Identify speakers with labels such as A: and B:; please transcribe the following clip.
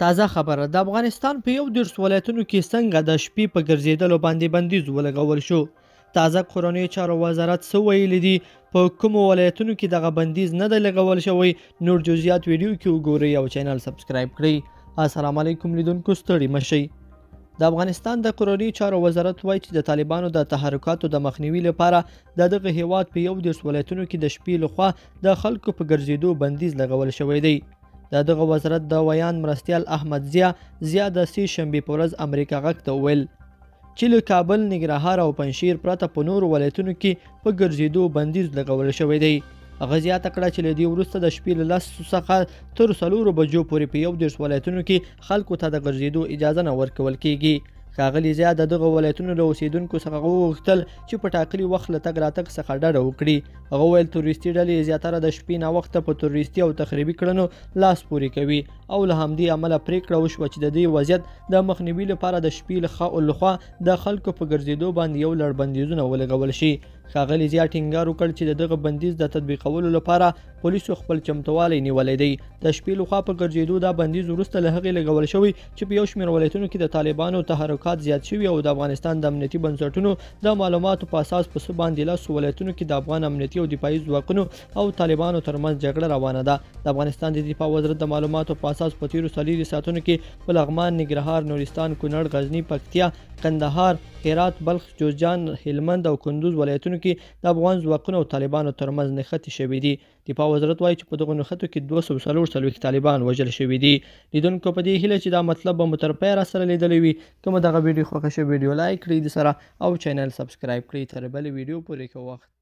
A: تازه خبره د افغانستان په 11 ولایتونو کې څنګه د شپې په ګرځېدلو باندې بندیز ولګول شو. تازه کورنیو چارو وزارت څه ویلي دي؟ په کومو ولایتونو کې دغه بندیز نه دی لګول شوی؟ نور جزئیات ویډیو کې وګورئ او چینل سبسکرایب کړئ. السلام علیکم لیدونکو، ستړي مشئ. د افغانستان د کورنیو چارو وزارت وایي چې د طالبانو د تحرکاتو د مخنیوي لپاره د دغه هیواد په 11 ولایتونو کې د شپې لخوا د خلکو په ګرځېدو بندیز لګول شوی دی. د دغه وزارت د ویان مرستیال احمد ضیا د سې شنبې په ورځ امریکا غږ ته وویل چې له کابل، ننګرهار او پنجشیر پرته په نورو ولایتونو کې په ګرځېدو بندیز لګول شوی دی. هغه زیاته کړه چې له دې وروسته د شپې له 10 څخه تر 4 بجو پورې په 11 ولایتونو کې خلکو ته د ګرځېدو اجازه نه ورکول کیږي. ښاغلي ضیا د دغه ولایتونو له اوسیدونکو څخه وغوښتل چې په ټاکلي وخت له تګ راتګ څخه ډډه وکړي. هغه وویل تروریستي ډلې زیاتره د شپې ناوخته په تروریستي او تخریبي کړنو لاس پورې کوي او له همدې امله پریکړه وشوه چې د دې وضعیت د مخنیوي لپاره د شپې لخوا د خلکو په ګرځېدو باندې یو لړ بندیزونه ولګول شي. ښاغلي ضیا ټینګار وکړ چې د دغه بندیز د تطبیقولو لپاره پولیسو خپل چمتووالی نیولی دی. د شپې لخوا په ګرځېدو دا بندیز وروسته له هغې لګول شوی چې په یو شمېر ولایتونو کې د طالبانو تحرکات زیات شوي او د افغانستان د امنیتي بنسټونو د معلوماتو په اساس په څه باندې 10 ولایتونو کې د افغان امنیتي او دفاعي ځواکونو او طالبانو ترمنځ جګړه روانه ده. د افغانستان د دفاع وزارت د معلوماتو په اساس په تیرو 4 ساعتونو کې په لغمان، ننګرهار، نورستان، کونړ، غزني، پکتیا، کندهار، هرات، بلخ، جوزجان، هلمند او کندوز ولایتونو کې د افغان ځواکونو او طالبانو ترمنځ نښتې شوې دي. دفاع وزارت وایي چې په دغو نښتو کې 244 طالبان وژل شوي دي. لیدونکو په دې هیله چې دا مطلب به مو تر پایه راسره لیدلی وي. که مو دغه ویډیو خوښه شوې ویډیو لایک کړئ د سره او چینل سبسکرایب کړئ. تر بلې ویډیو پورې ښه وخت.